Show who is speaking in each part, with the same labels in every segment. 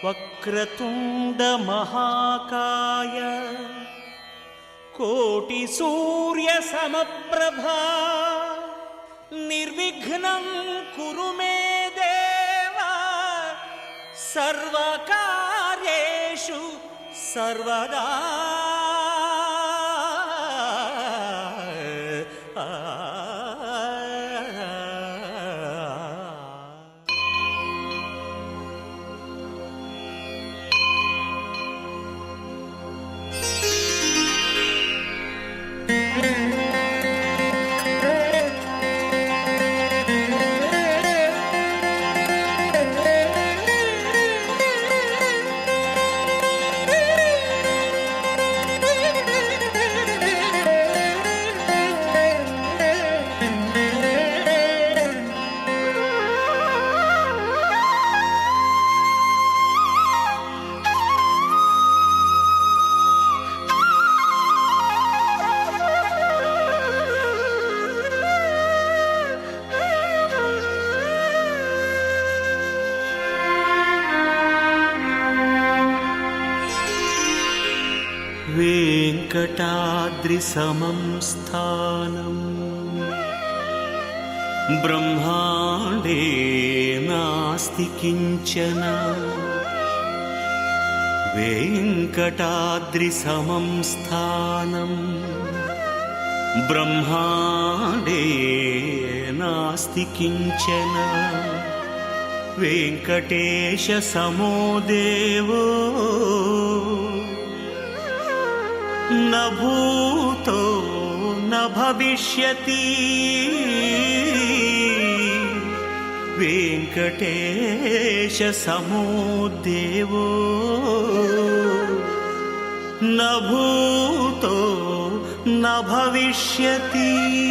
Speaker 1: వక్రతుండ మహాకాయ కోటి సూర్య సమప్రభా నిర్విఘ్నం కురు మే దేవ సర్వకార్యేషు సర్వదా. वेङ्कटाद्रिसमं स्थानं ब्रह्माण्डे नास्ति किञ्चन. वेङ्कटाद्रिसमं स्थानं ब्रह्माण्डे नास्ति किञ्चन. वेङ्कटेशसमो देवो न भूतो न भविष्यति. वेङ्कटेश समो देवो न भूतो न भविष्यति.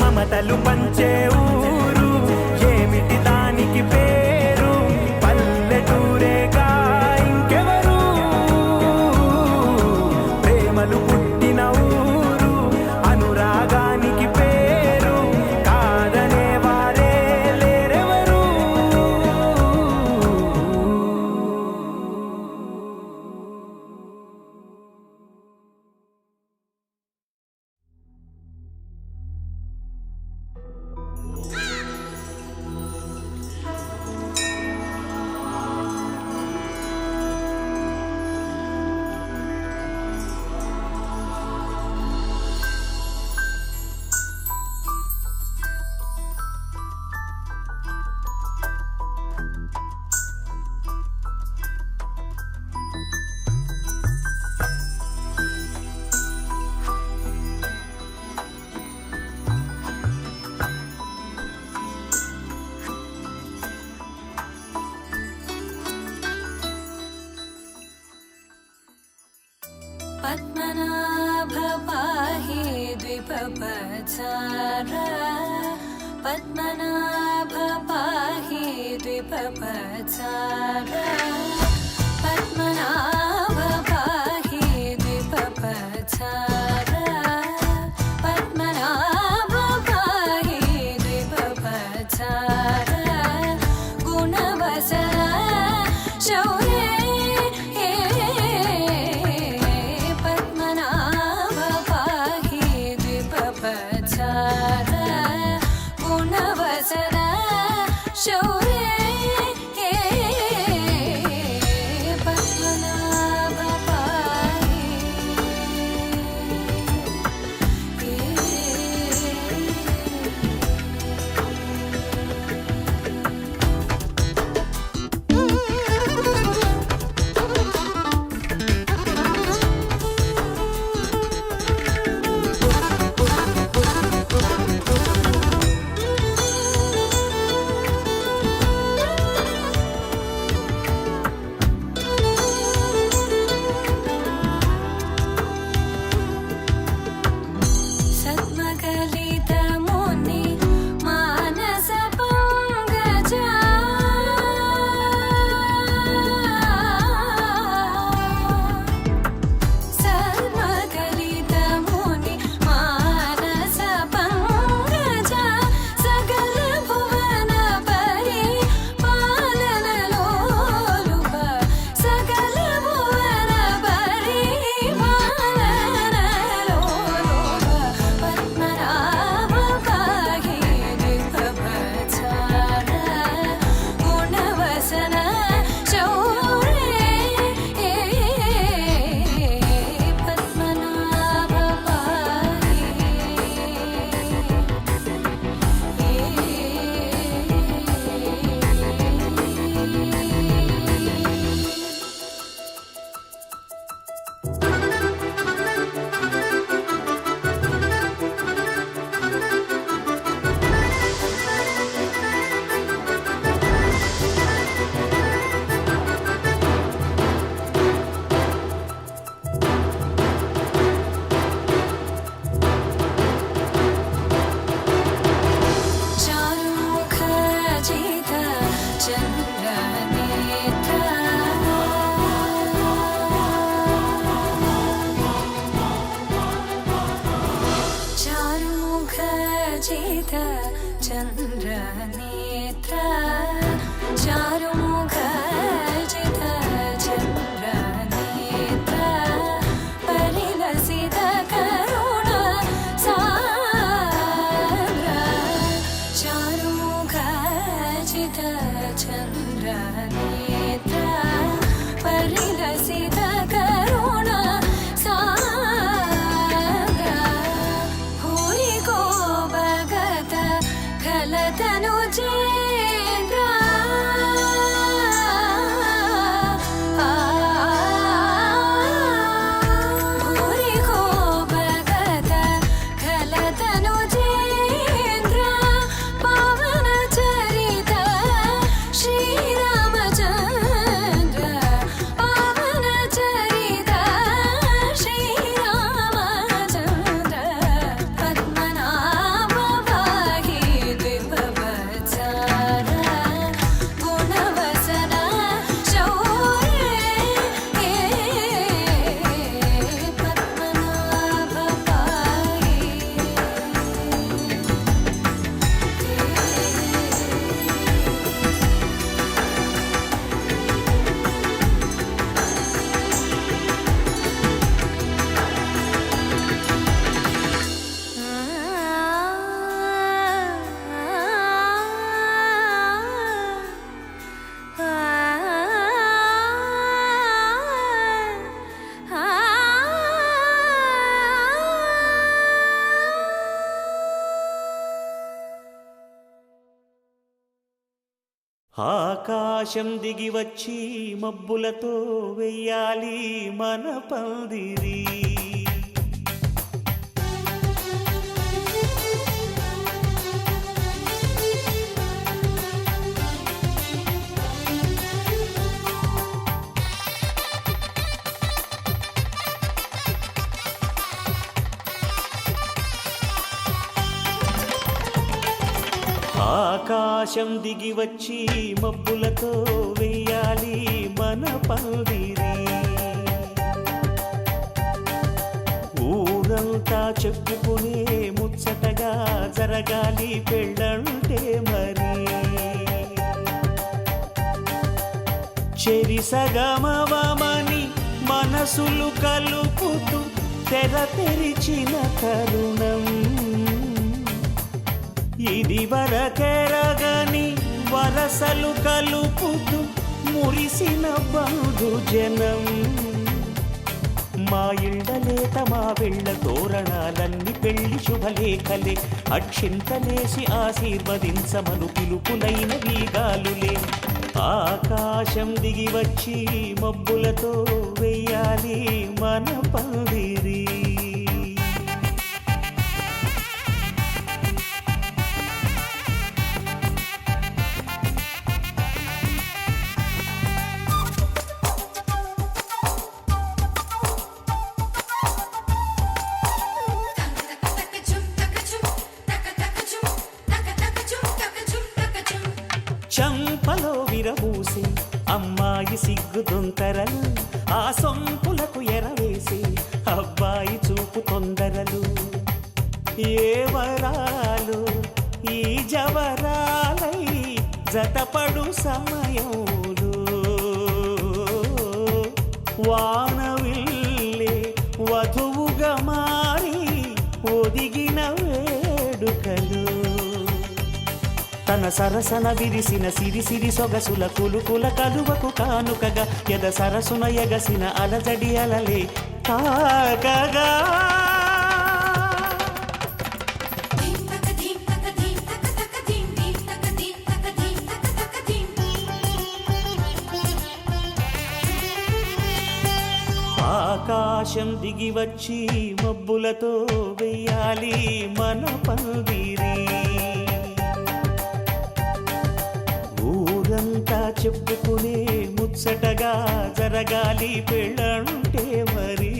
Speaker 2: మమతలు పంచే ఊరు ఏమిటి దానికి పేరు పల్లెటూరేగా ఇంకెవరు ప్రేమలు పుట్టిన ఊరు అనురాగానికి పేరు కాదనే వారే లేరెవరు
Speaker 3: पद्मनाभ पाहि द्विपपचार पद्मनाभ पाहि द्विपपचार पद्मनाभ पाहि द्विपपचार पद्मनाभ पाहि द्विपपचार गुणवसर शौर्ये चन्द्रनेत्र चारुमुख जित चन्द्रनेत्र परिलसित करुण सान्द्र चारुमुख जित चन्द्रनेत्र परिलसित करुण सान्द्र भूरि को भगत खलतनु चेन्द्र भूरि को भगत खलतनु चेन्द्र पावन चरित श्रीरामचन्द्र पावन चरित श्रीरामचन्द्र पद्मनाभ
Speaker 1: ఆకాశం దిగి వచ్చి మబ్బులతో వెయ్యాలి మన పందిరి. ఆకాశం దిగి వచ్చి మబ్బులతో వెయ్యాలి మన పందిరి. ఊరంతా చెప్పుకునే ముచ్చటగా జరగాలి పెళ్ళంటే మరి. చెరిసగమవమని మనసులు కలుపుతూ తెర తెరిచిన తరుణం. ఇది వరకెరగని వరసలు కలుపుతూ మురిసిన బంధుజనం. మా ఇళ్ళలేత మా వెళ్ళ తోరణాలన్నీ పెళ్లి శుభలేఖలే. అక్షింతలేసి ఆశీర్వదించమను పిలుపులైన వీగాలులే. ఆకాశం దిగి వచ్చి మబ్బులతో వెయ్యాలి మన పందిరి. చంపలో విరబూసి అమ్మాయి సిగ్గు దొంతరలు. ఆ సొంపులకు ఎరవేసి అబ్బాయి చూపు తొందరలు. ఏ వరాలు ఈ జవరాలై జతపడు సమయంలో. వానవిల్లే వధువుగా మారి ఒదిగిన వేడుకలు. తన సరసన విరిసిన సిరిసిరి సొగసుల కులుకుల కలువకు కానుకగా ఎద సరసున ఎగసిన అలజడి అలలే తాకగా. ఆకాశం దిగి వచ్చి మబ్బులతో వెయ్యాలి మన పందిరి. ఊరంతా చెప్పుకునే ముచ్చటగా జరగాలి పెళ్ళంటే మరి.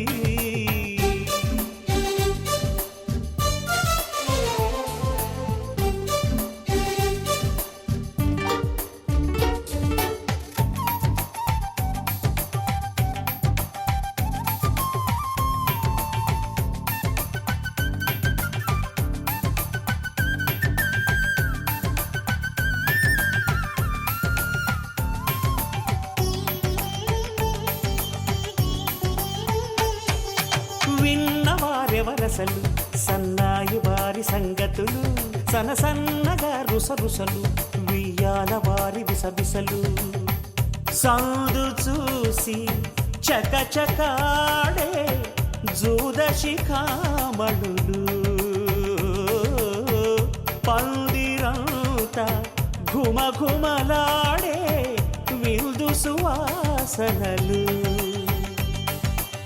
Speaker 1: విన్నవారెవరసలు సన్నాయి వారి సంగతులు. సనసన్నగా రుసరుసలు వియ్యాల వారి విసవిసలు. సందు చూసి చకచకాడే జూదశిఖామణులు. పందిరంతా ఘుమఘుమలాడే విందు సువాసనలు.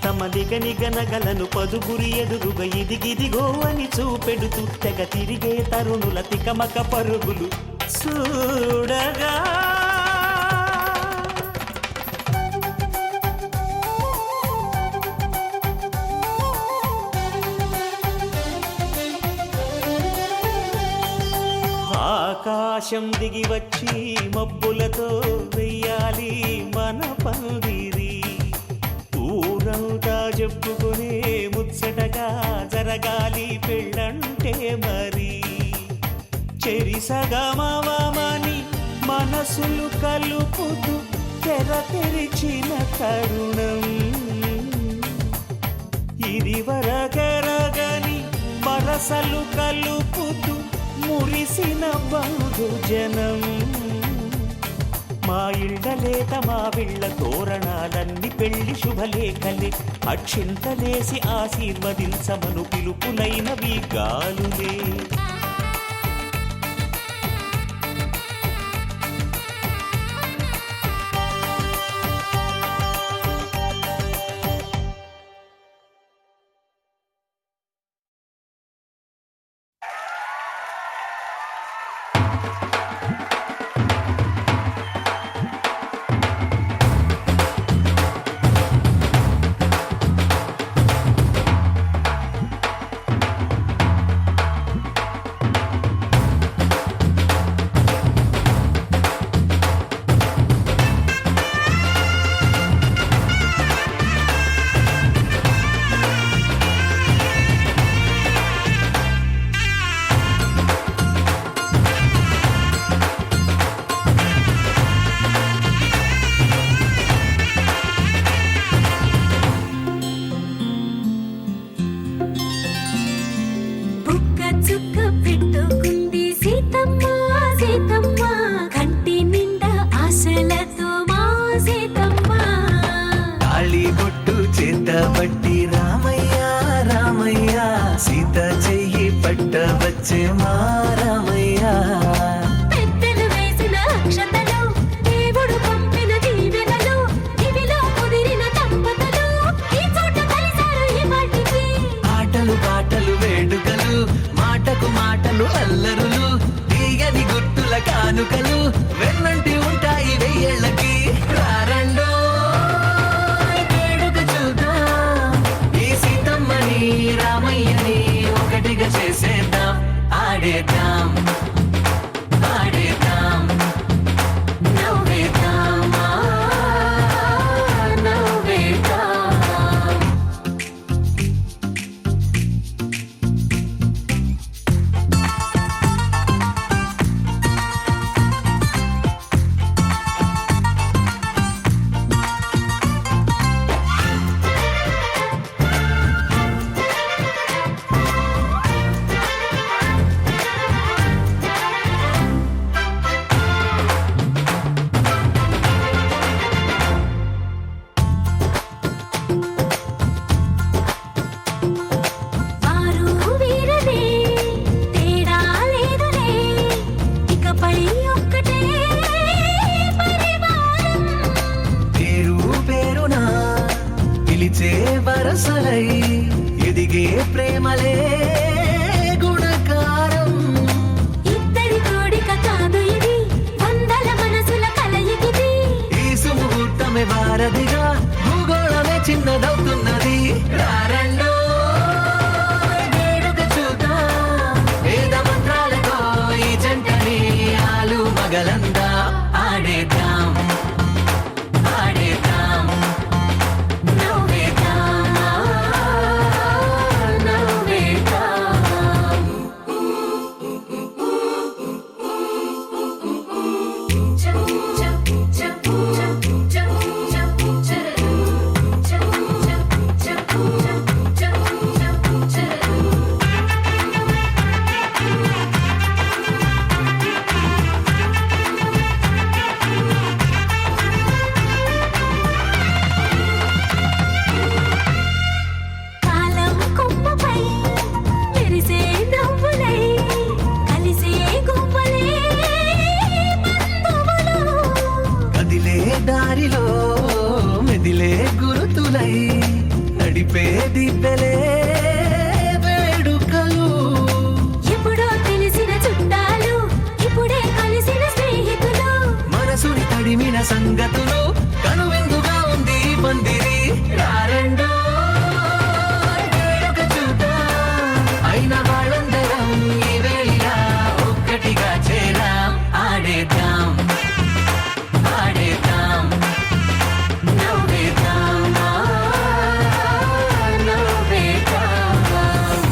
Speaker 1: తమ నిగనిగనగలను పదుగురి ఎదురుగా ఇదిగిదిగో అని చూపెడుతూ తెగ తిరిగే తరుణుల తికమక పరుగులు చూడగా. ఆకాశం దిగి వచ్చి మబ్బులతో వెయ్యాలి మన పందిరి. ఊరంతా చెప్పుకునే ముచ్చటగా జరగాలి పెళ్ళంటే మరి. చెరిసగమవమని మనసులు కలుపుతూ తెర తెరిచిన తరుణం. ఇది వరకెరగని వరసలు కలుపుతూ మురిసిన బంధుజనం. మా ఇళ్ళలేత మా వీళ్ళ తోరణాలన్నీ పెళ్లి శుభలేఖలే. అక్షింతలేసి ఆశీర్వదించమను పిలుపులైనవి గాలులే.
Speaker 4: కానుకలు వెన్నంటి ఉంటాయి వెయ్యేళ్ళకి రారండో వేడుక చూద్దాం ఈ సీతమ్మని రామయ్యని ఒకటిగా చేసేద్దాం ఆడేద్దాం ఆడేద్దాం నవ్వేద్దాం నవ్వేద్దాం
Speaker 3: వారు వీరనే తేడా లేదులే ఇకపై ఒక్కటే పరివారం
Speaker 4: పేరు పేరున పిలిచే వరసలై ఎదిగే ప్రేమలే గుణకారం
Speaker 3: ఇద్దరి కోడిక కాదు ఇది వందల మనసుల కలయికిది
Speaker 4: ఈ సుముహూర్తమే వారధిగా భూగోళమే చిన్నదవుతున్నది రారండో వేడుక చూద్దాం వేద మంత్రాలతో ఈ జంటని ఆలు మగలందా ఆడేద్దాం ఆడేద్దాం నవ్వేద్దాం నవ్వేద్దాం
Speaker 3: కాలం కొమ్మపై మెరిసే నవ్వులై కలిసే గువ్వలే బంధువులు
Speaker 4: కదిలే దారిలో మెదిలే గురుతులై నడిపే దిబ్బెలే వేడుకలు
Speaker 3: ఎప్పుడో తెలిసిన చుట్టాలు ఇప్పుడే కలిసిన స్నేహితులు
Speaker 4: మనసుని తడిమిన సంగతులు కనువిందుగా ఉంది ఈ పందిరి రారండో వేడుక చూద్దాం అయిన వాళ్ళందరం ఈ వేళ ఒక్కటిగా చేరాం ఆడేద్దాం ఆడేద్దాం నవ్వేద్దాం నవ్వేద్దాం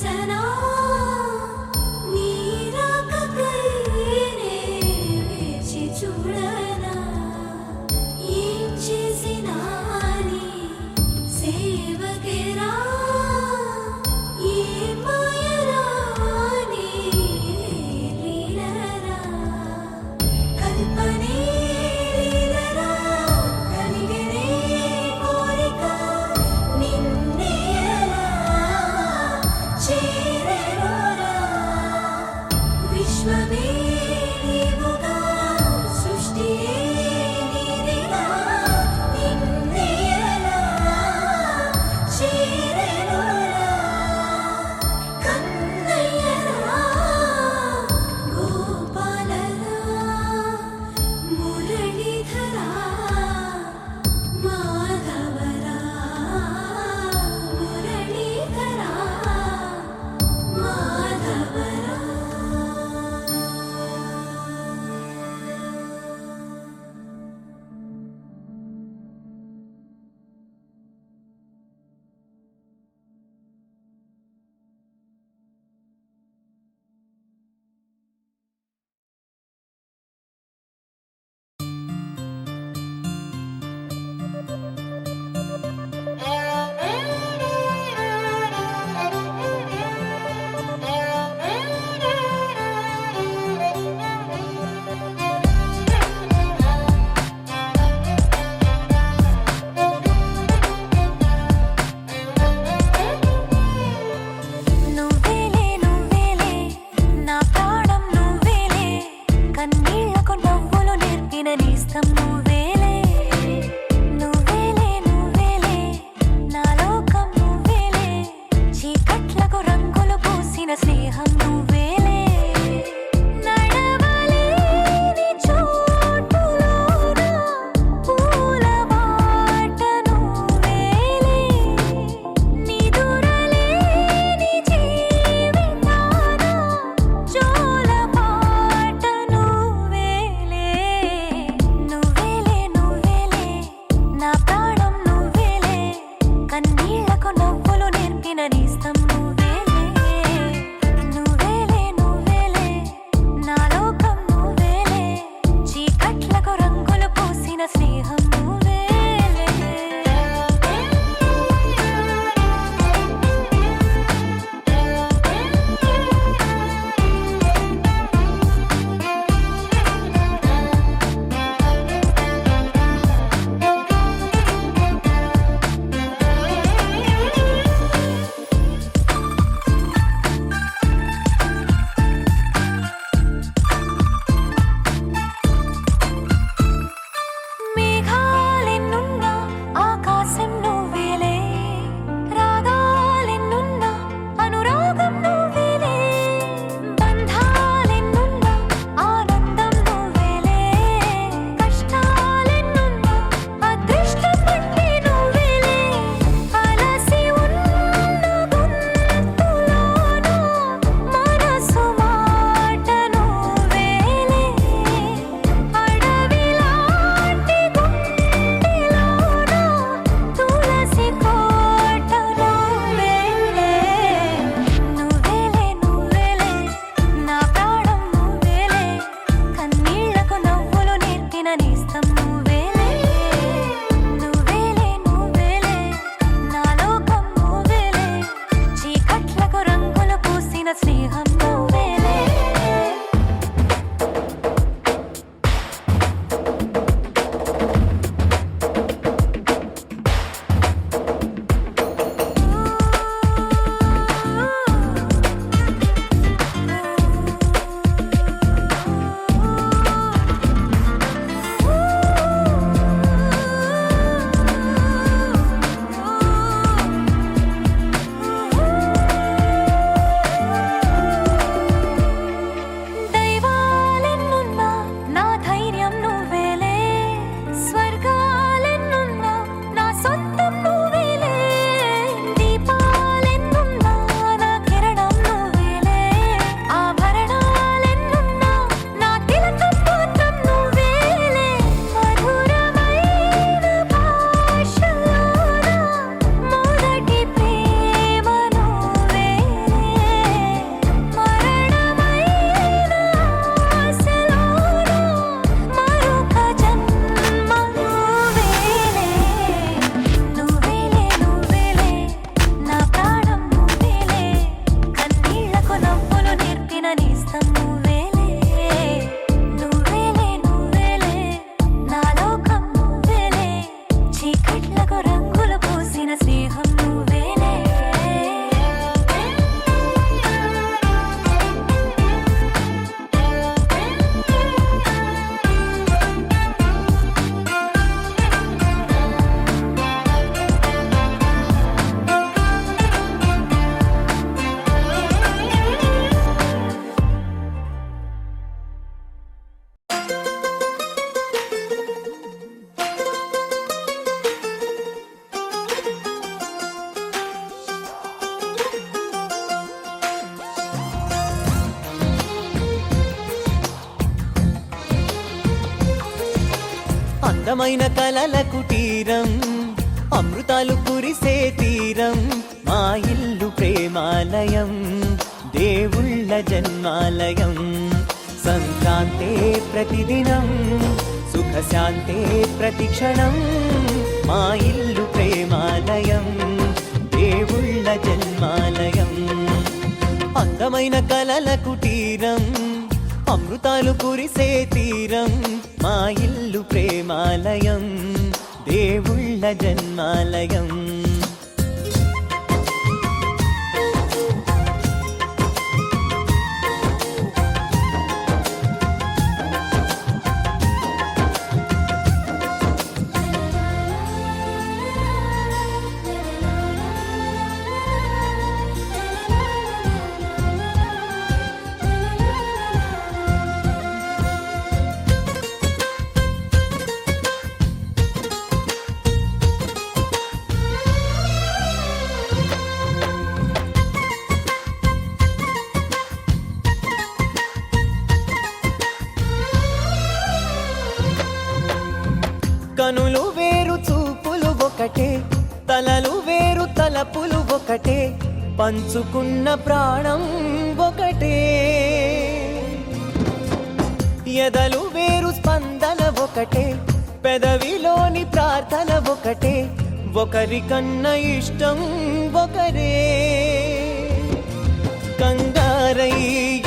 Speaker 3: మనసనా నీరాకకై నే వేచి చూడనా ఏం చేసినా నీ సేవకేరా ఏ మాయరా నీ లీలరా కల్పనే లీలరా కలిగనే కోరిక నిన్నే చేరెనురా విశ్వమే నీవుగా సృష్టియే నీదిగా నిన్నే చేరెనురా కన్నయ్యరా గోపాలరా మురళీధరా మాధవరా మురళీధరా మాధవరా నువ్వేలే నువ్వేలే నా ప్రాణం నువ్వేలే కన్నీళ్లకు నవ్వులు నేర్పిన నేస్తం నువ్వేలే నువ్వేలే నువ్వేలే నా లోకం నువ్వేలే చీకట్లకు రంగులు పూసిన స్నేహం నువ్వేలే నడవలేని చోటులోన పూల బాట నువ్వేలే నిదురలేని జీవితాన జోల పాట నువ్వేలే నువ్వేలే నువ్వేలే నా ప్రాణం నువ్వేలే కన్నీళ్లకు నవ్వులు నేర్పిన నేస్తం నువ్వేలే నువ్వేలే నువ్వేలే నా లోకం నువ్వేలే చీకట్లకు రంగులు పూసిన స్నేహం నువ్వేలే మేఘాలెన్నున్నా ఆకాశం నువ్వేలే రాగాలెన్నున్నా అనురాగం నువ్వేలే బంధాలెన్నున్నా ఆనందం నువ్వేలే కష్టాలెన్నున్నా అదృష్టం అంటే నువ్వేలే అలసి ఉన్న గొంతులోనూ మనసు మాట నువ్వేలే అడవిలాంటి గుండెలోన తులసి కోట నువ్వేలే నువ్వేలే నువ్వేలే నా ప్రాణం నువ్వేలే కన్నీళ్లకు నవ్వులు నేర్పిన నేస్తం నువ్వేలే నువ్వేలే నువ్వేలే నా లోకం నువ్వేలే చీకట్లకు రంగులు పూసిన స్నేహం నువ్వేలే
Speaker 5: అందమైన కలల కుటీరం అమృతాలు కురిసే తీరం మా ఇల్లు ప్రేమాలయం దేవుళ్ళ జన్మాలయం సంక్రాంతే ప్రతిదినం సుఖశాంతే ప్రతిక్షణం మా ఇల్లు ప్రేమాలయం దేవుళ్ళ జన్మాలయం అందమైన కలల కుటీరం అమృతాలు కురిసే తీరం మా ఇల్లు ప్రేమాలయం దేవుళ్ళ జన్మాలయం కనులు వేరు చూపులు ఒకటే తలలు వేరు తలపులు ఒకటే పంచుకున్న ప్రాణం ఒకటే ఎదలు వేరు స్పందన ఒకటే పెదవిలోని ప్రార్థన ఒకటే ఒకరికన్నా ఇష్టం ఒకరే కంగారై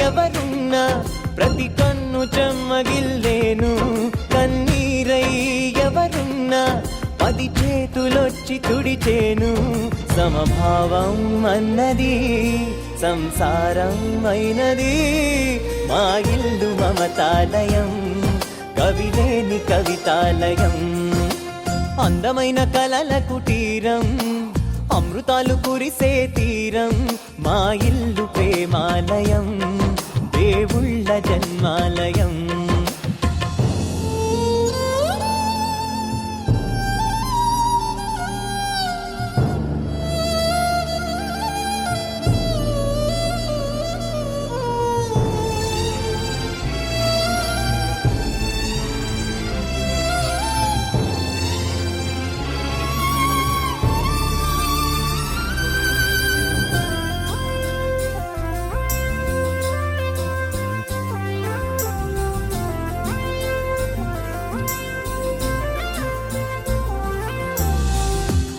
Speaker 5: ఎవరున్నా ప్రతి కన్ను చెమ్మగిల్లేను కన్నీరై ఎవరున్నా 10 చేతులొచ్చి తుడిచేను సమభావం అన్నది సంసారం అయినది మా ఇల్లు మమతాలయం కవిలేని కవితాలయం అందమైన కలల కుటీరం అమృతాలు కురిసే తీరం మా ఇల్లు ప్రేమాలయం దేవుళ్ళ జన్మాలయం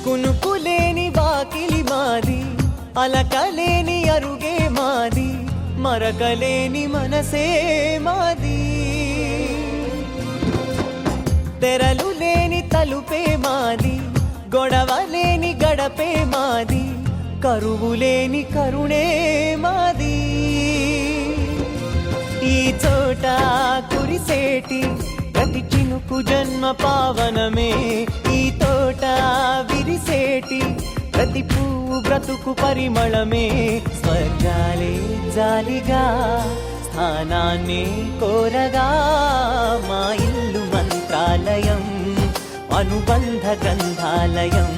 Speaker 5: కునుకులేని వాకిలి మాది అలకలేని అరుగే మాది మరకలేని మనసే మాది తెరలు లేని తలుపే మాది గొడవ లేని గడపే మాది కరువు లేని కరుణే మాది ఈ చోట కురిసేటి ప్రతి చినుకు జన్మ పావనమే ఈ తోట విరిసేటి ప్రతి పువ్వు బ్రతుకు పరిమళమే స్వర్గాలే జాలిగా స్థానాన్ని కోరగా మా ఇల్లు మంత్రాలయం అనుబంధ గ్రంథాలయం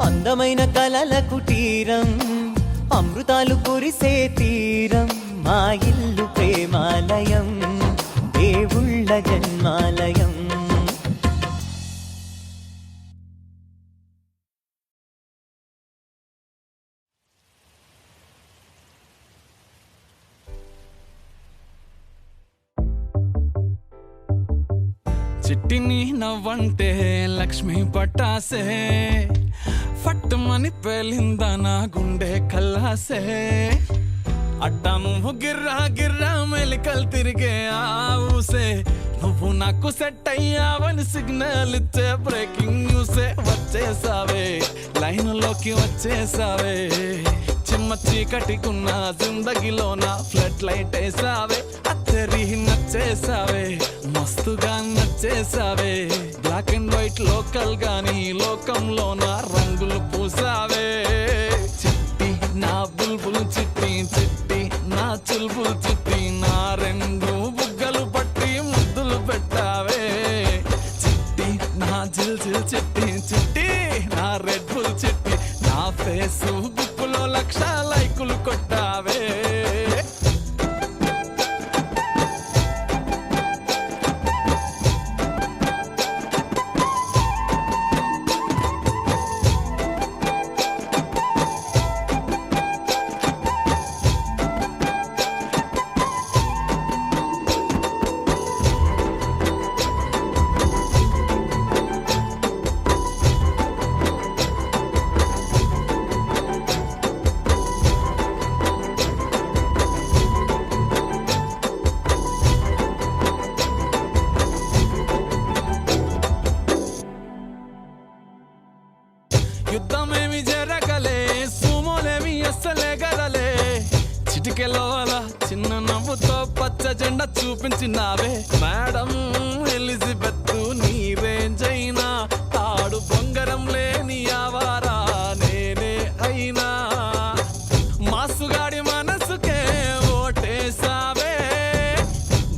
Speaker 5: అందమైన కలల కుటీరం అమృతాలు కురిసే తీరం మా ఇల్లు ప్రేమాలయం దేవుళ్ళ జన్మాలయం
Speaker 6: చిట్టిని నవ్వంటే లక్ష్మి పట్టాసే ఫట్టుమని పేలిందా నా గుండె కల్లాసే అట్టా నువ్వు గిర్రా గిర్రా మెలికలు తిరిగే ఆవుసే నువ్వు నాకు సెట్ అయ్యావని సిగ్నల్ ఇచ్చే బ్రేకింగ్ న్యూసే వచ్చేసావే లైన్లోకి వచ్చేసావే చిమ్మ చీకటికున్న జిందగీలోన ఫ్లడ్ లైట్ వేసావే అత్తరి నచ్చేసావే మస్తుగా నచ్చేసావే బ్లాక్ అండ్ వైట్ లోకల్ గాని లోకంలోన రంగులు పూసావే చిట్టి నా బుల్బుల్ చిట్టి చిట్టి నా చుల్బుల్ చిట్టి నా రెండు బుగ్గలు పట్టి ముద్దులు పెట్టావే చిట్టి నా జిల్ జిల్ చిట్టి చిట్టి నా రెడ్ బుల్ చిట్టి నా ఫేస్బుక్ లో 1,00,000 లైకులు కొట్టావే చిటికెలోల చిన్న నవ్వుతో పచ్చ జెండా చూపించినావే మేడం ఎలిజబెత్ నీ రేంజ్ అయినా తాడు బొంగరం లేని ఆవారా నేనే అయినా మాసుగాడి మనసుకే ఓటేసావే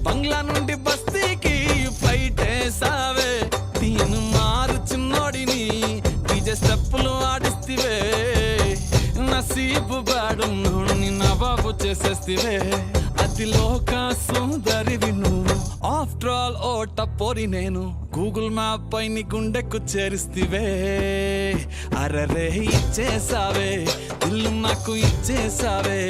Speaker 6: బంగ్లా నుండి బస్తీకి ఫ్లైట్ వేసావే దీని మారు చిన్నోడిని డీజే స్టెప్పులు ఆడిస్తివే నసీబు బాడు నుండి నవాబు చేసేస్తివే అతి లోక సుందరివి నువ్వు ఆఫ్టర్ ఆల్ ఓ టపోరి నేను గూగుల్ మ్యాప్ పై నీ గుండెకు చేరిస్తివే అరరే ఇచ్చేసావే ఇల్లు నాకు ఇచ్చేసావే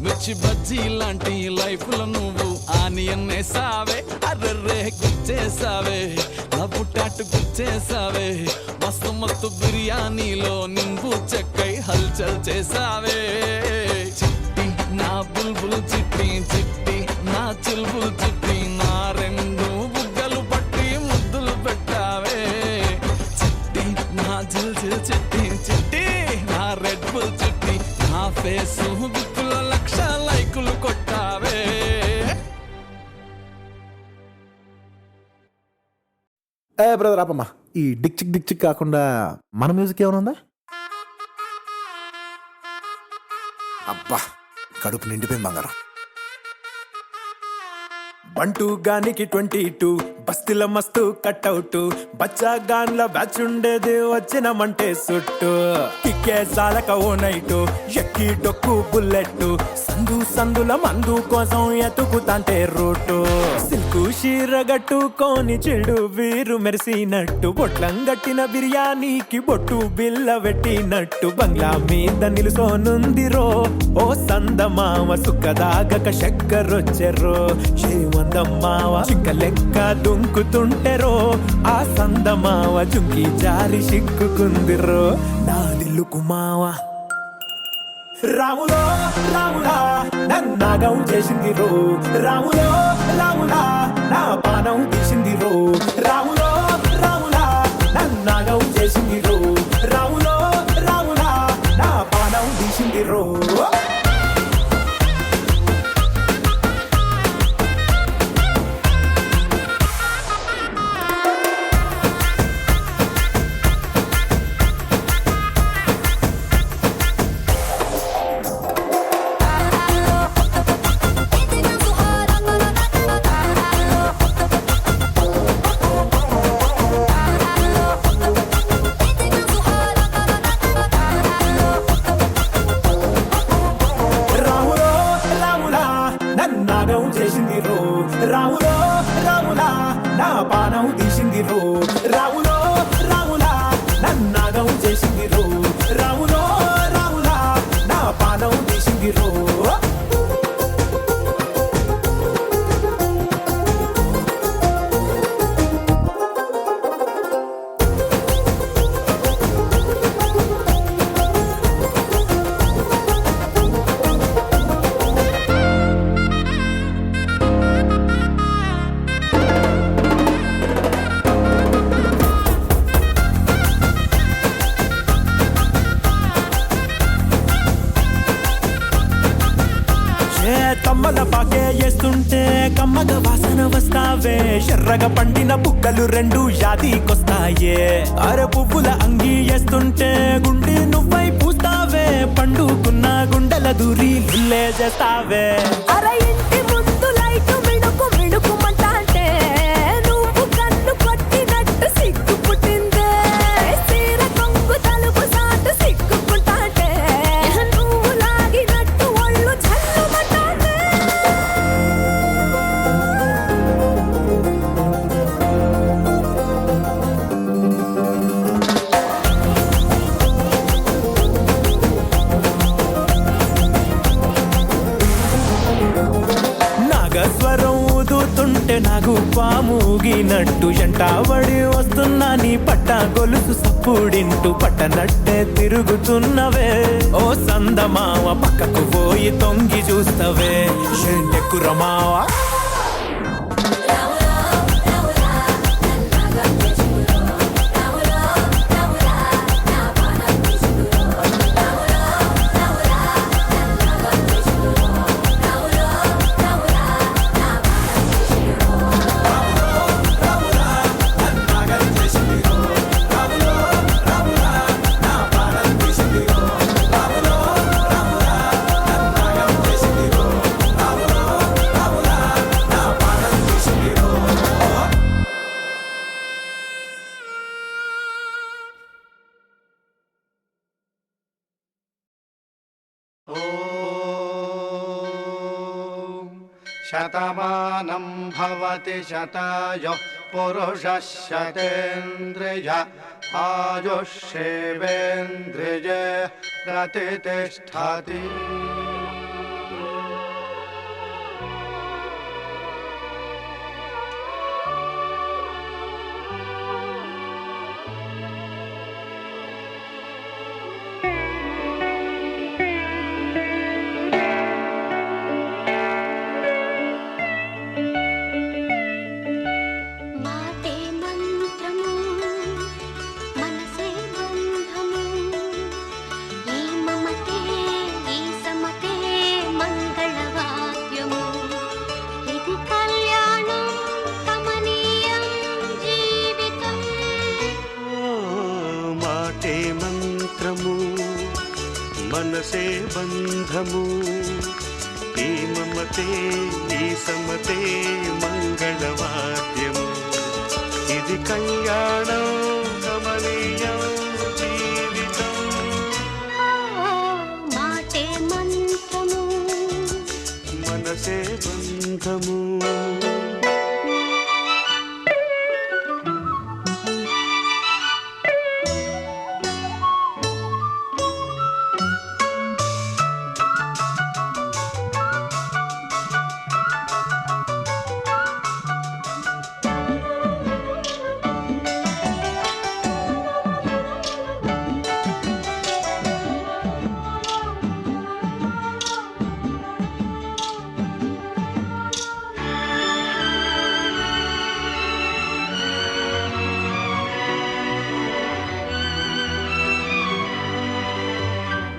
Speaker 6: మిర్చి బజ్జీ లాంటి లైఫ్ లో నువ్వు ఆనియన్ వేసావే అర్రే గుచ్చేసావే లవ్వు టాటు గుచ్చేసావే మస్తు మస్తు బిర్యానీలో నింబు చెక్కై హల్చల్ చేసావే చిట్టి నా బుల్బుల్ చిట్టి చిట్టి నా చుల్బుల్ చిట్టి నా రెండు బుగ్గలు పట్టి ముద్దులు పెట్టావే చిట్టి నా జిల్ జిల్ చిట్టి చిట్టి నా రెడ్ బుల్ చిట్టి నా ఫేసు బుక్కుల లక్ష లైకులు కొట్టావే
Speaker 7: ఏ బ్రదర్ ఆపమ్మా, ఈ డిక్ చిక్ కాకుండా మన మ్యూజిక్ ఏమైనా ఉందా?
Speaker 2: అబ్బా కడుపు నిండిపోయింది బంగారం. బంటూ గానికి 22 బస్తీల మస్తు కట్అవుట్ బచ్చా గాన్ల బ్యాచ్ ఉండేది వచ్చినమంటే సుట్టు కిక్కే సాలక ఓ నైటు ఎక్కి డొక్కు బుల్లెట్ సందు సందుల మందు కోసం ఎతుకుతాంటే రూటు సిల్కు షీర గట్టుకొని చెడు వీరు మెరిసినట్టు బొట్లం గట్టిన బిర్యానీకి బొట్టు బిల్ల పెట్టినట్టు బంగ్లా మీద నిలుసోనుందిరో ఓ సందమామ సుక్కదాగక చక్కరొచ్చెరో శ్రీమందమ్మావ చిక్క లెక్క దుంకుతుంటెరో ఆ సందమావ జుంకి జారి సిక్కుకుందిరో నా దిల్లుకు మావ రాములో రాములా నన్నాగం చేసింది రో రాములో రాములా నా పానం తీసింది రో రాములో రాములా నన్నాగం చేసింది రో రాములో రాములా నా పానం తీసింది రో చేసింది రో రాములో రాములా నా పానం తీసింది రో రాములో రాములా నన్నాగం చేసింది రో రాములో రాములా నా పానం తీసింది రో తమ్మల పాకే వేస్తుంటే కమ్మగ వాసన వస్తావే ఎర్రగా పండిన బుక్కలు రెండు యాదికొస్తాయే అర పువ్వుల అంగి వేస్తుంటే గుండి నువ్వై పూస్తావే పండుకున్న గుండెల దూరి లుల్లే చేస్తావే
Speaker 3: అర ఇంటి ముందు లైటు మిడుకు మిడుకుమంటాంటే నువ్వు కన్ను కొట్టినట్టు సిగ్గు పుట్టిందే సీర కొంగు తలుపు సాటు సిగ్గుకుంటాంటే నువ్వు లాగినట్టు ఒళ్ళు జల్లుమంటాంటే
Speaker 2: నాగస్వరం ఊదుతుంటే నాకు పాముగినట్టు ఎంటావడి వస్తున్నా నీ పట్ట గొలుసు సప్పుడింటూ పట్టనట్టే తిరుగుతున్నవే ఓ సందమావ పక్కకు పోయి తొంగి చూస్తవే ఎక్కురమావా
Speaker 8: శతమానం భవతి శతాయుః పురుషः శతేంద్రియ ఆయుష్యేవేంద్రియే ప్రతిష్టతి.
Speaker 9: మాటే మంత్రము మనసే బంధము ఈ మమతే ఈ సమతే మంగళవాద్యము ఇది కళ్యాణం కమనీయం జీవితం.
Speaker 1: మాటే మంత్రము మనసే బంధము ఈ మమతే ఈ సమతే మంగళవాద్యము ఇది కళ్యాణం కమనీయం జీవితం.
Speaker 9: మాటే మంత్రము
Speaker 1: మనసే బంధము.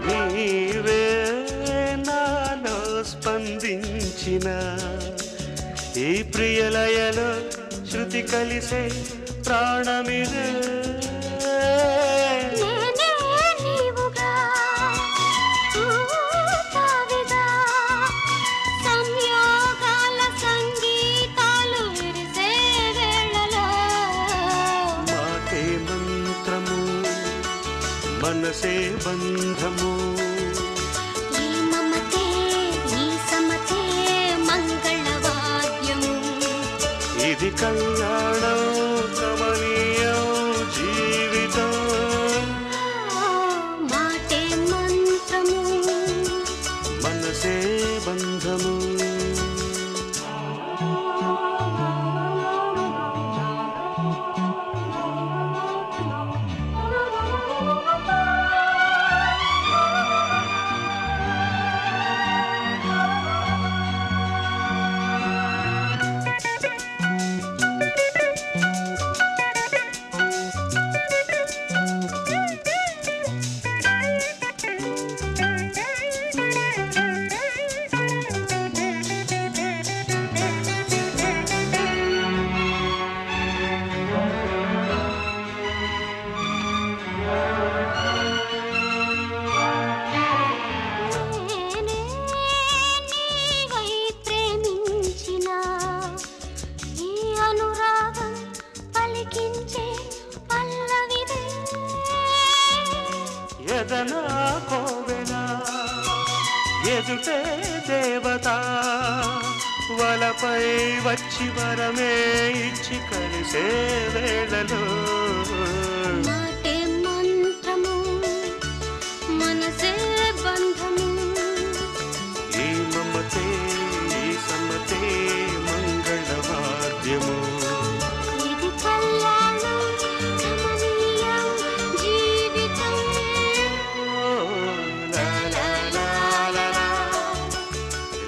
Speaker 1: నీవే నాలో స్పందించిన ఈ ప్రియలయలో శృతి కలిసే ప్రాణమిదే.
Speaker 9: నేనే నీవుగా తావిగా సంయోగాల సంగీతాలు విరిసే వేళలో
Speaker 1: మాటే మంత్రము మనసే బంధము
Speaker 9: ఈ మమతే ఈ సమతే మంగళవాద్యము
Speaker 1: ఇది కళ్యాణం కమనీయం జీవితం.
Speaker 9: మాటే మంత్రము
Speaker 1: మనసే బంధము.
Speaker 9: నేనే నీవై ప్రేమించిన ఈ అనురాగం పలికించే పల్లవిదే.
Speaker 1: ఎదనా కోవెల ఎదుటే దేవత వలపై వచ్చి వరమే ఇచ్చి కలిసే వేళలో
Speaker 9: మాటే మంత్రము మనసే బంధము
Speaker 1: ఈ మమతే ఈ సమతే మంగళవాద్యము
Speaker 9: ఇది కళ్యాణం కమనీయం జీవితం.
Speaker 1: లా లా లా లా లా.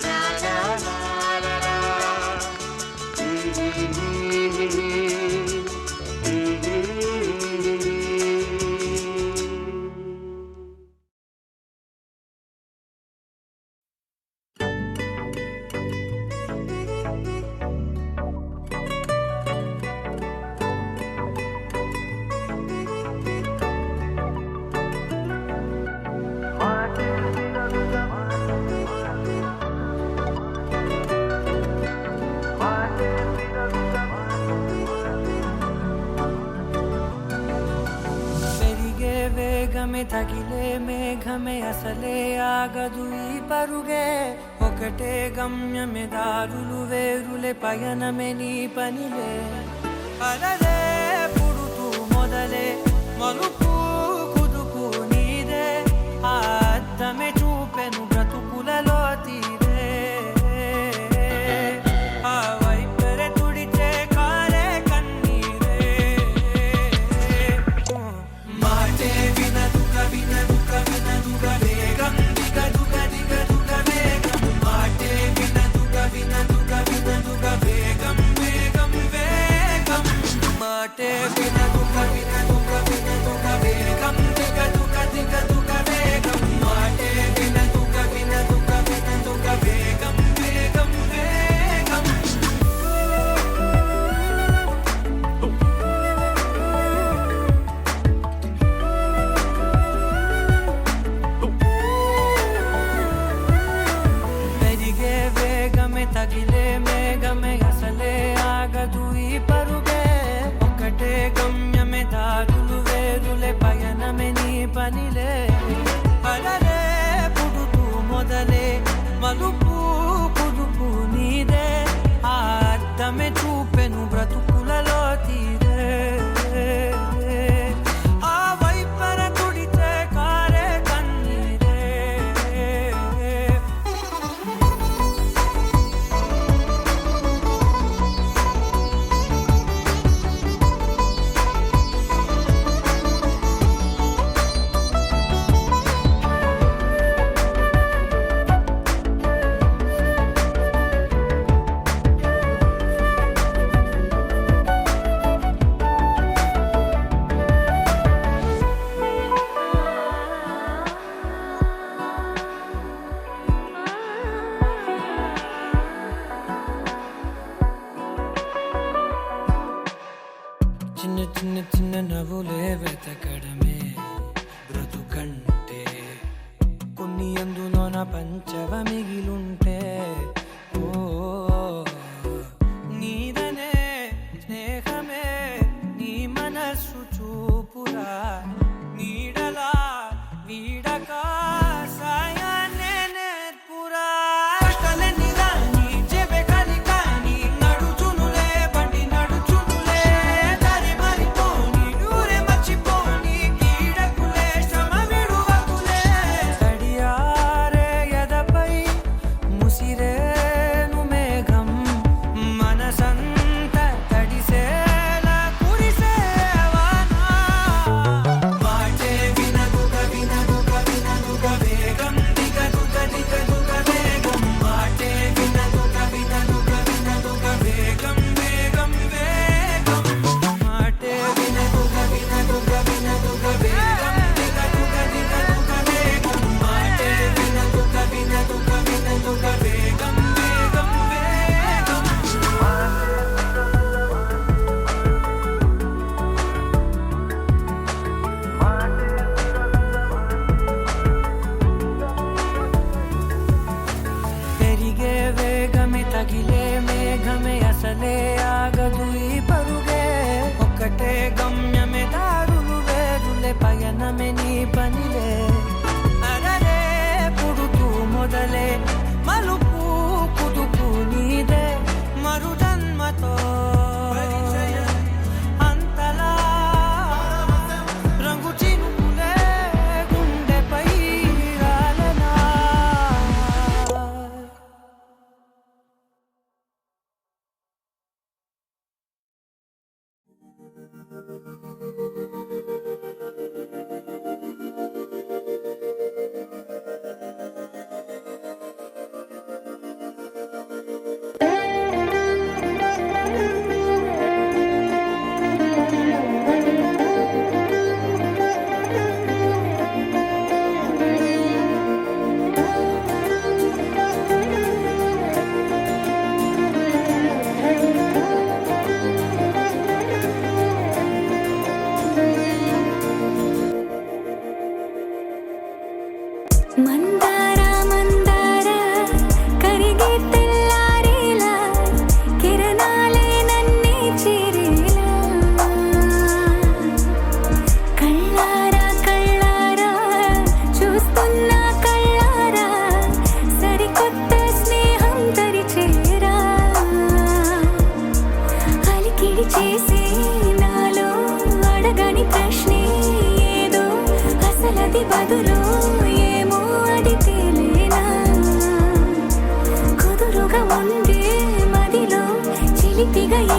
Speaker 1: లా లా లా లా లా.
Speaker 10: తగిలే మేఘమే అసలే ఆగదు ఈ పరుగే ఒక
Speaker 5: ఒకటే గమ్యమే దారులు వేరులే పయనమే నీ పనిలే అలలే పుడుతూ మొదలే మలుపు కుదుపు నీదే ఆ అద్దమే చూపెను బ్రతుకులలో తీరే ఆ వైపరే తుడిచే కారే కన్నీరే మాటే వినదుక వినదుక వినదుక వేగం దిగదుక దిగదుక వేగం మాటే వినదుక వినదుక వినదుక వేగం వేగం వేగం మాటే వినదుక వినదుక వినదుక వేగం దిగదుక దిగదుక వేగం మాటే వినదుక వినదుక వినదుక వేగం వేగం వేగం పెరిగే వేగమే తగిలే మేఘమే అసలే ఆగదు ఈ పరుగే ఒకటే గమ్యమే దారులు వేరులే పయనమే నీ పనిలే అలలే పుడుతూ మొదలే మలుపు కుదుపు నీదే ఆ అద్దమే చూపెను బ్రతుకులలో తీరే ఆ వైపర తుడిచే కారే కన్నీరే చిన్న చిన్న చిన్న నవ్వులే వెతకడమే బ్రతుకంటే కొన్ని అందులోన పంచవ మిగిలుంటే ఓ నీదనే స్నేహమే నీ మనస్సు చూపురా నీడలా వీడక సాయాన్నే నేర్పురా కలని రాని చెబె కలి కాని నడుచునులే బండి నడుచునులే దారి మారిపోని ఊరే మర్చిపోని కీడకులే శ్రమ విడువకులే తడియారే ఎదపై ముసిరే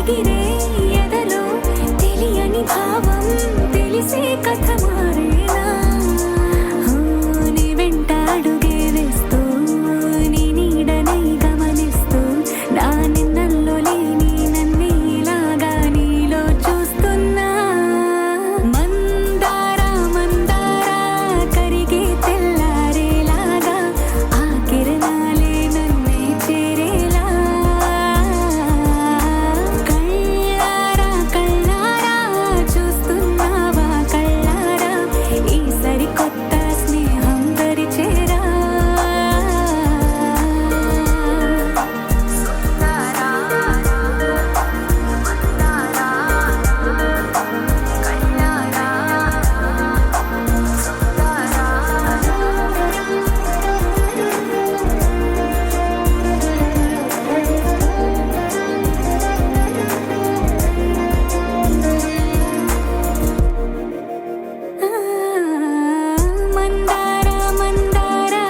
Speaker 3: ఎగిరే ఎదలో తెలియని భావం తెలిసే కథ మారేనా నీ వెంట అడుగే వేస్తూ నీ నీడనై గమనిస్తూ నా నిన్నల్లో లేని నన్నే ఇలాగా నీలో చూస్తున్నా మందారా మందారా కరిగే తెల్లారేలాగా ఆ కిరణాలే నన్నే చేరేలా కళ్ళారా కళ్ళారా చూస్తున్నావా కళ్ళారా ఈ సరికొత్త స్నేహం పరిచేరా మందారా మందారా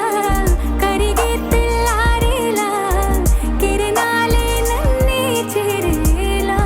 Speaker 3: కరిగే తెల్లారేలా కిరణాలే నన్నే చేరేలా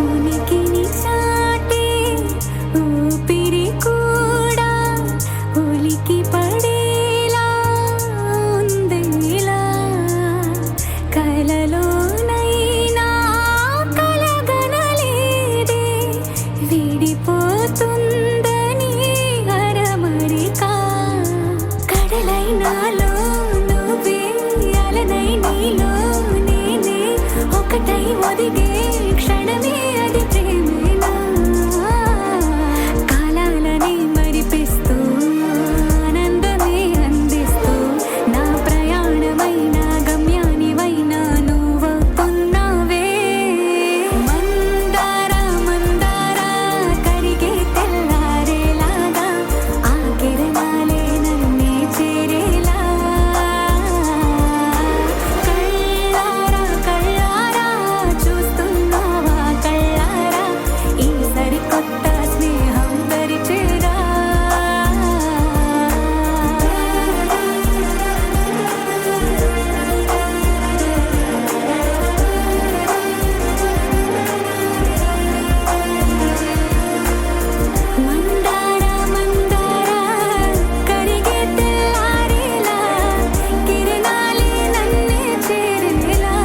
Speaker 3: ఉనికిని చాటే ఊపిరి కూడా ఉలికి పడేలా ఉందేలా కలలోనైనా కలగనలేదే విడిపోతుందని అరమరికా కడలై నాలో నువ్వే అలనై నీలో నేనే ఒకటై ఒదిగే క్షణమే అది ప్రేమేనా కాలాలని మరిపిస్తూ ఆనందమే అందిస్తూ నా ప్రయాణమైన గమ్యానివైనా నువ్వవుతున్నావే మందారా మందారా కరిగే తెల్లారేలాగా ఆ కిరణాలే నన్నే చేరేలా కళ్ళారా కళ్ళారా చూస్తున్నావా కళ్ళారా ఈ సరికొత్త స్నేహం పరిచేరా మందారా మందారా కరిగే తెల్లారేలా కిరణాలే నన్నే చేరేలా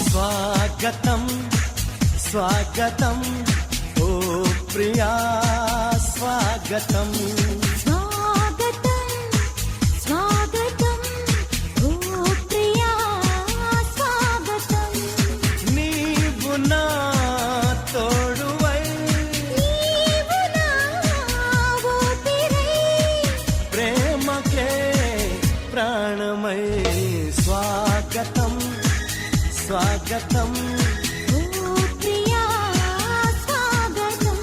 Speaker 6: స్వాగతం స్వాగతం ఓ ప్రియా స్వాగతం
Speaker 3: స్వాగతం స్వాగతం ఓ ప్రియా స్వాగతం
Speaker 6: నీవు నా తోడువై
Speaker 3: నీవు నా ఊపిరై
Speaker 6: ప్రేమకే ప్రాణమై స్వాగతం స్వాగతం
Speaker 3: ఓ ప్రియా స్వాగతం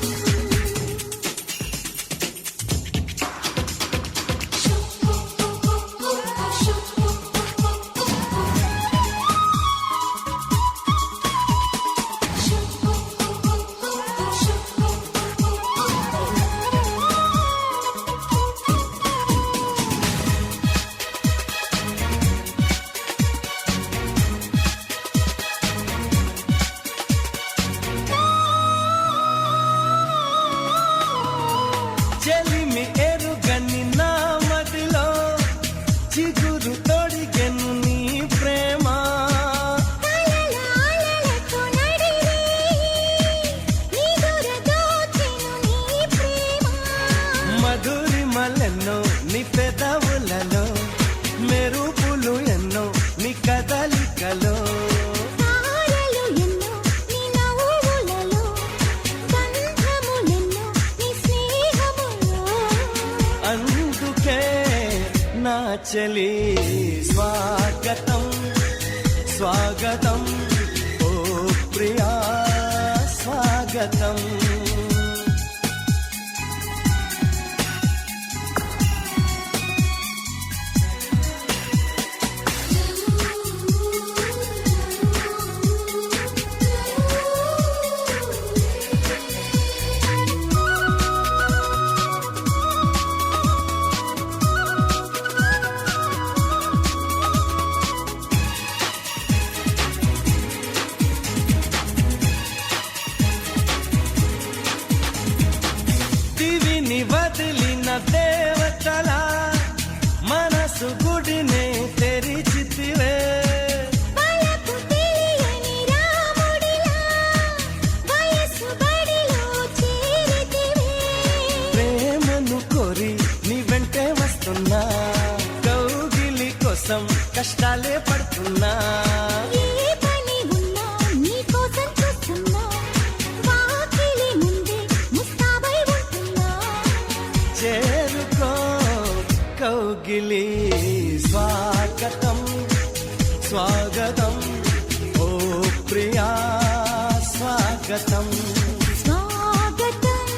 Speaker 6: చలి స్వాగతం స్వాగతం ఓ ప్రియా స్వాగతం దివిని వదిలిన దేవతల మనసు గుడినే తెరిచితివే
Speaker 3: వలపు తెలియని రాముడిలా వయసు బడిలో చేరితివే
Speaker 6: ప్రేమను కోరి నీ వెంటే వస్తున్నా కౌగిలి కోసం కష్టాలే పడుతున్నా
Speaker 3: ఏ పని ఉన్నా నీకోసం చూస్తున్నా వాకిలి ముందే ముస్తాబై ఉంటున్నా
Speaker 6: చేరుకో కౌగిలి స్వాగతం స్వాగతం ఓ ప్రియా స్వాగతం
Speaker 3: స్వాగతం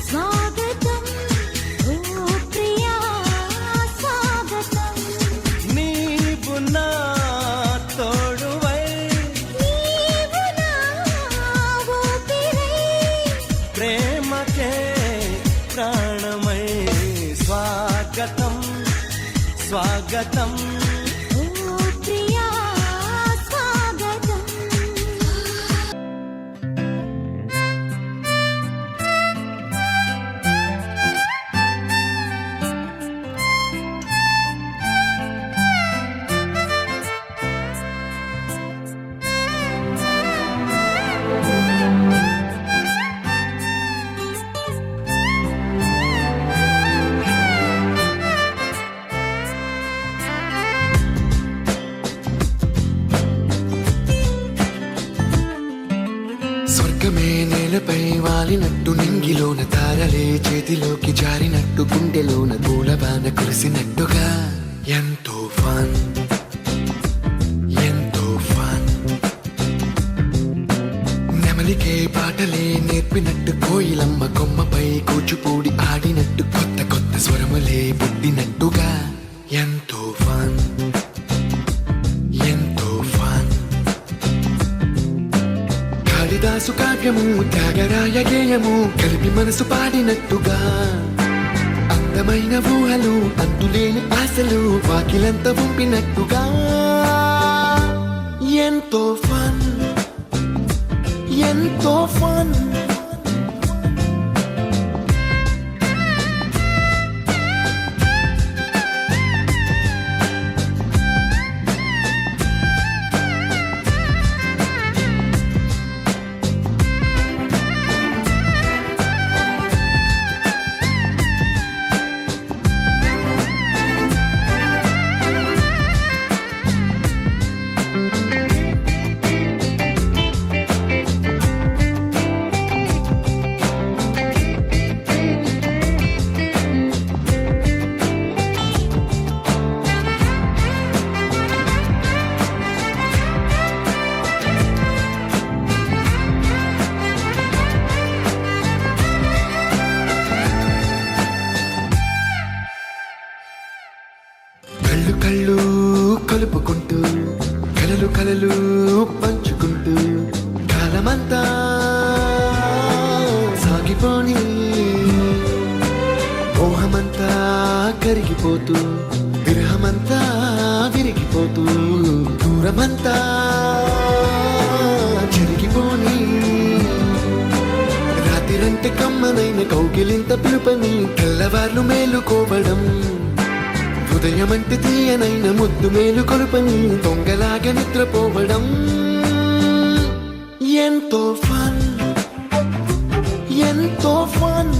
Speaker 3: స్వాగతం ఓ ప్రియా స్వాగతం
Speaker 6: నీవు నా తోడువై
Speaker 3: నీవు నా ఊపిరై
Speaker 6: ప్రేమకే ప్రాణమై స్వాగతం స్వాగతం
Speaker 3: ఓ ప్రియా స్వాగతం
Speaker 4: స్వర్గమే నేలపై వాలినట్టు నింగిలోన తారలే చేతిలోకి జారినట్టు గుండెలోన పూలబాన కురిసినట్టుగా ఎంతో ఫన్ ఎంతో ఫన్ నెమలికే పాటలే నేర్పినట్టు కోయిలమ్మ కొమ్మపై కూచిపూడి ఆడినట్టు కొత్త కొత్త స్వరములే పుట్టినట్టుగా ఎంతో ఫన్ ఎంతో ఫన్ కాళిదాసు కావ్యము త్యాగరాయ గేయము కలిపి మనసు పాడినట్టుగా అందమైన ఊహలు అంతులేని ఆశలు వాకిలంత పంపినట్టుగా ఎంతో ఫన్ ఎంతో ఫన్ కళ్ళు కళ్ళు కలుపుకుంటూ కలలు కలలు పంచుకుంటూ కాలమంతా సాగిపోని మోహమంతా కరిగిపోతూ విరహమంతా విరిగిపోతూ దూరమంతా జరిగిపోని రాత్రిరంటే కమ్మనైన కౌగిలింత పిలుపని తెల్లవార్లు మేలుకోవడం హృదయమంటే తీయనైన ముద్దు మేలు కొలుపని దొంగలాగా నిద్రపోవడం ఎంతో ఫన్ ఎంతో ఫన్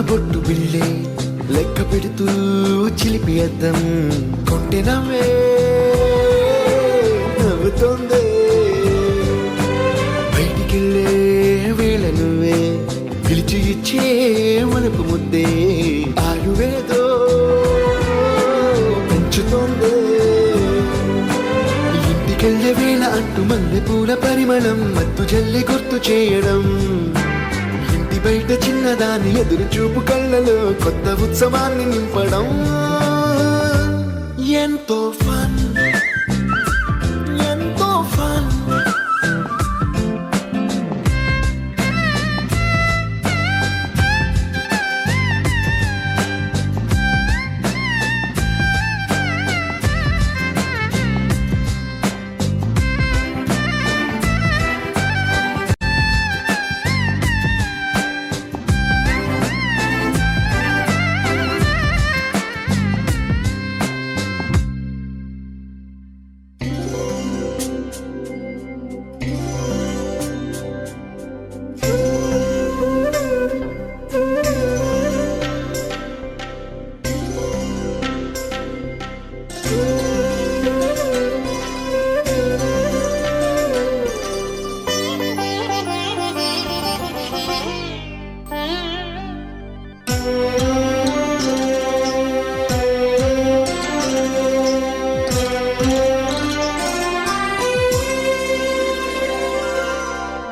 Speaker 4: బొట్టు బిళ్ళే లెక్క పెడుతూ చిలిపి అద్దం కొంటె నవ్వే నవ్వుతోందే బయటికెళ్ళే వేళ నువ్వే పిలిచి ఇచ్చే మనకు ముద్దే ఆయువేదో పెంచుతోందే ఇంటికెళ్ళే వేళ అంటూ మల్లె పూల పరిమళం మత్తు జల్లి గుర్తు చేయడం ఇంటి బయట చిన్నదాని ఎదురు చూపు కళ్ళలో కొత్త ఉత్సవాన్ని నింపడం ఎంతో ఫన్ ఎంతో ఫన్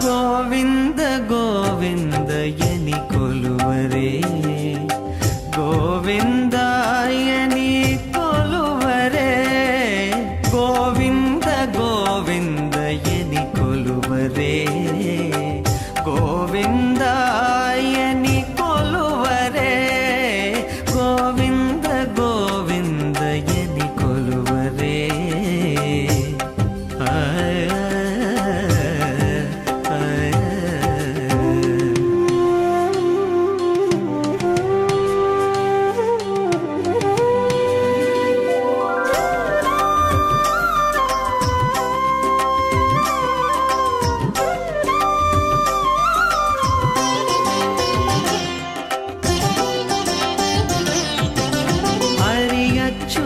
Speaker 6: గోవింద గోవిందయని కొలువరే గోవిందాయని కొలువరే గోవింద గోవిందయని కొలువరే గోవిందాయని కొలువరే గోవింద గోవిందయని కొలువరే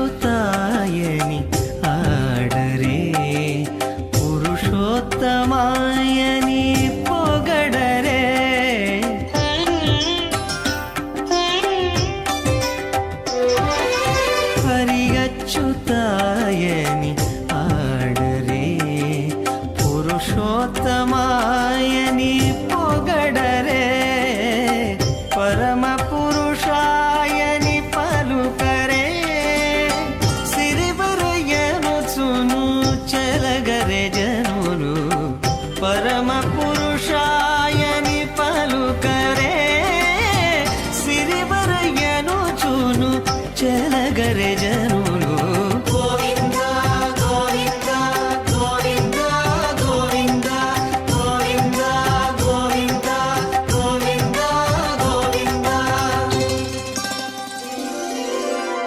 Speaker 6: అచ్యుతాయని ఆడరే పురుషోత్తమాయని పొగడరే హరి అచ్యుతాయని ఆడరే పురుషోత్తమాయని పొగడరే పరమ పురుషాయని పలుకరే సిరివరయనుచును చెలగరే జనులు పరమ పురుషాయని పలుకరే సిరివరయనుచును చెలగరే జనులు గోవింద గోవింద గోవింద గోవింద గోవింద గోవింద గోవింద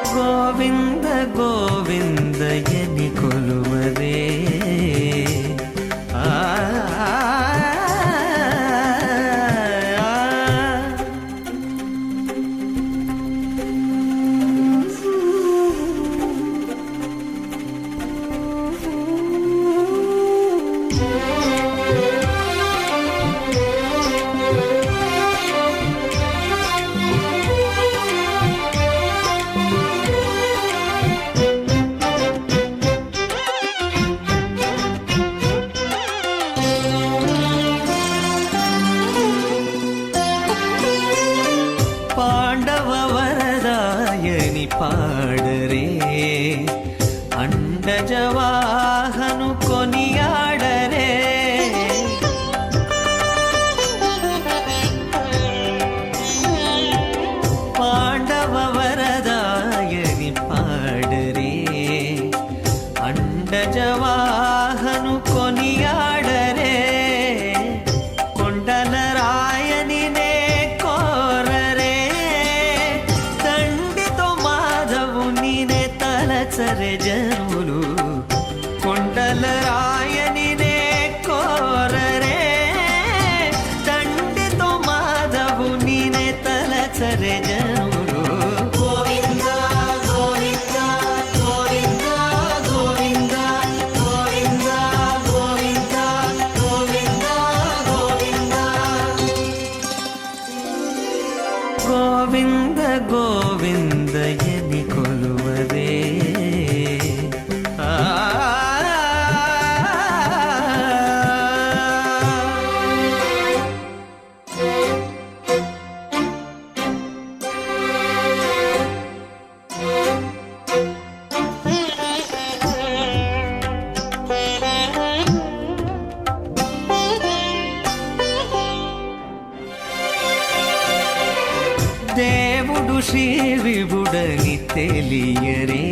Speaker 6: గోవింద గోవిందయని కొలువరే పాండవ వరదాయని పాడరే అండజవాహను కొనియాడరే పాండవ వరదాయని పాడరే అండజవాహను కొనియాడరే కొండల రాయని నే కోరరే తండ్రితో మాధవుని నే తలచరే జనులు కొండల రాయని నే కోరరే తండ్రితో మాధవుని నే తల సరే జనులు గోవింద గోవింద గోవింద గోవింద గోవింద గోవింద గోవింద గోవింద గోవింద గోవింద ఎని కొలువరే దేవుడు శ్రీ విభుడని తెలియరే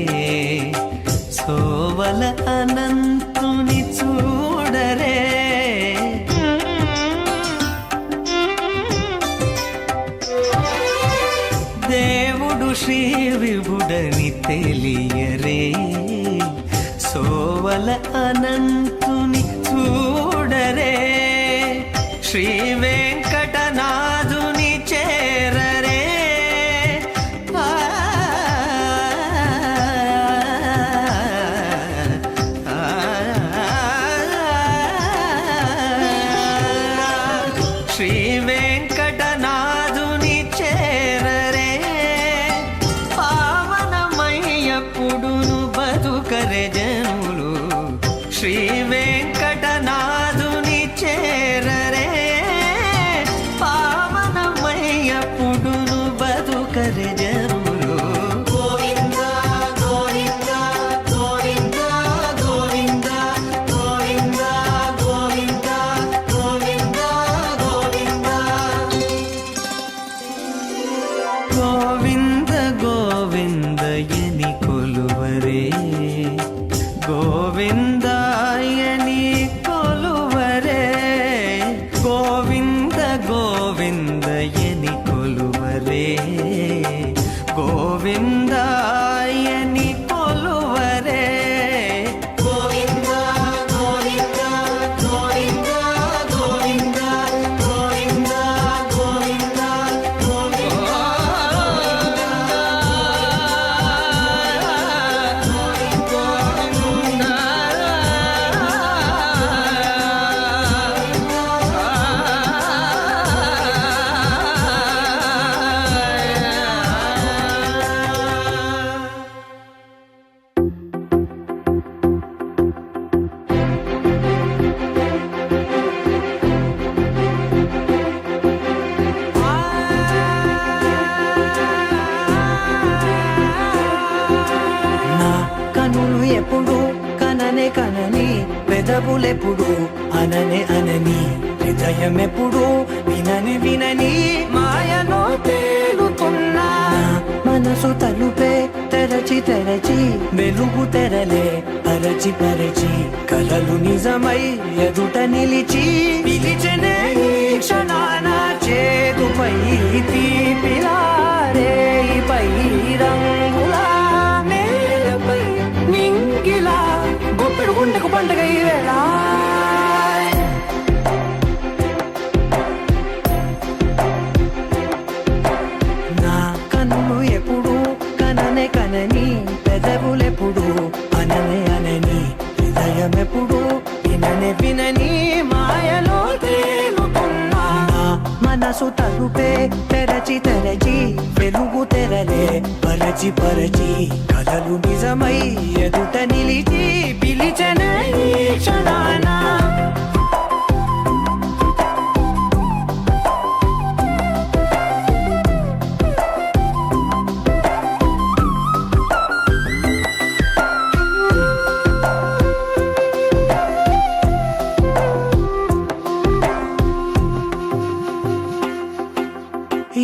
Speaker 6: సోవల అనంతుని చూడరే దేవుడు శ్రీ విభుడని తెలియరే సోవల అనంతుని చూడరే శ్రీ వెంకటనాథుని చేరరే శ్రీ వెంకటనాథుని చేరరే పావనమయ్యప్పుడును బతుకరే జనులు శ్రీ వెంకటనాథుని చేరరే పావనమయ్యప్పుడును బతుకరే జనులు గోవింద గోవింద గోవింద గోవింద గోవింద గోవింద గోవింద గోవింద గోవింద ఎని కొలువరే గోవిందాయని కొలువరే గోవింద గోవింద ఎని కొలువరే గోవిందాయని కొలువరే గోవింద గోవింద గోవింద గోవింద గోవింద గోవింద
Speaker 5: నా కనులు ఎప్పుడు కననే కనని పెదవులెప్పుడు అననే అనని హృదయం ఎప్పుడు వినని వినని మాయలో తేలుతున్నా మనసు తలుపే తెరచి తెరచి వెలుగు తెరలే పరచి పరచి కలలు నిజమై ఎదుట నిలిచి పిలిచనే ఈ క్షణాన చేతుపై తీపిలారే పై రంగులా నేలపై నింగిలా గొప్పెడు గుండెకు పండగ ఈ వేళ నా కన్నులు ఎప్పుడు కననే కనని పెదవులెప్పుడు అననే అనని హృదయం ఎప్పుడు విననే వినని మాయలో తేలుతున్నా మనసు తలుపే తెరచి తెరచి వెలుగు తెరలే పరచి పరచి కలలు నిజమై ఎదుట నిలిచి పిలిచనే ఈ క్షణాన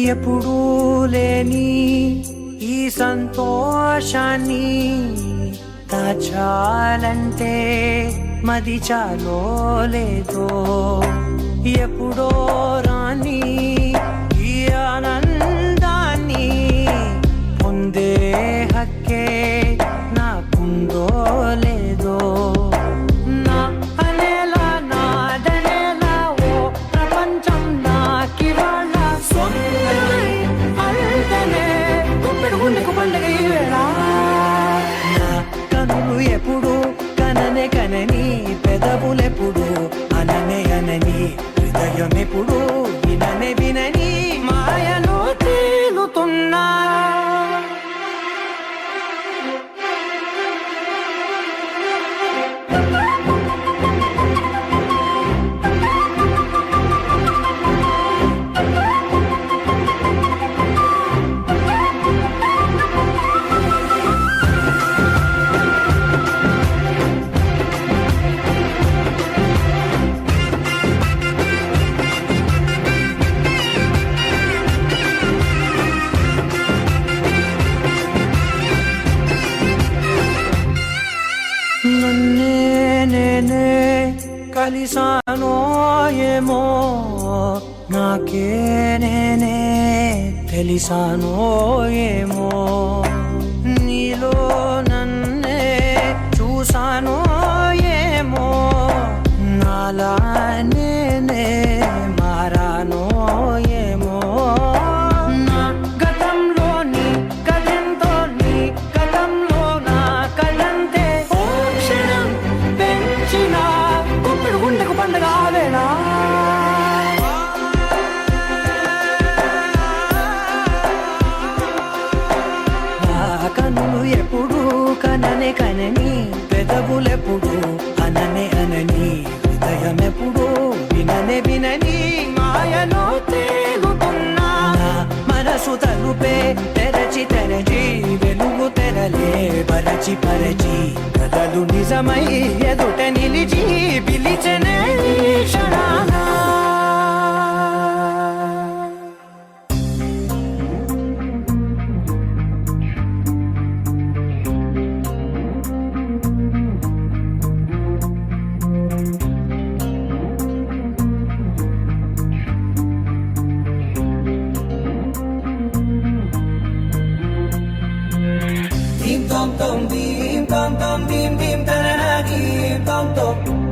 Speaker 5: ఎప్పుడూ లేని ఈ సంతోషాన్ని దాచాలంటే మది చాలో లేదో ఎప్పుడో రాని ఈ ఆనందాన్ని పొందే హక్కే నాకుందో లేదో నా అనేలా నాదనేలా ఓ ప్రపంచం నాకివాళ్ళ సొంతమై కలిసానో ఏమో నాకే నేనే తెలిసానో ఏమో నీలో నన్నే చూసానో ఏమో నాలా నేనే మారానో ఏమో నా గతంలోని కథంతో నీ గతంలో నా కథంతే ఓ క్షణం పెంచిన గుప్పెడు గుండెకు పండగ ఆవేళ కనులు ఎప్పుడు కననే కనని పెదవులెప్పుడు అననే అనని హృదయం ఎప్పుడు విననే వినని మాయలో తేలుతున్నా నా మనసు తలుపే తెరచి తెరచి వెలుగు తెరలే పరచి పరచి కథలు నిజమై ఎదుట నిలిచి పిలిచనే క్షణానా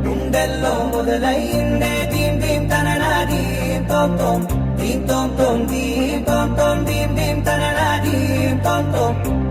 Speaker 5: గుండెల్లో మొదలైందే దీం దీం తననా దీం తోం తోం దీం తోం తోం దీం తోం తోం దీం దీం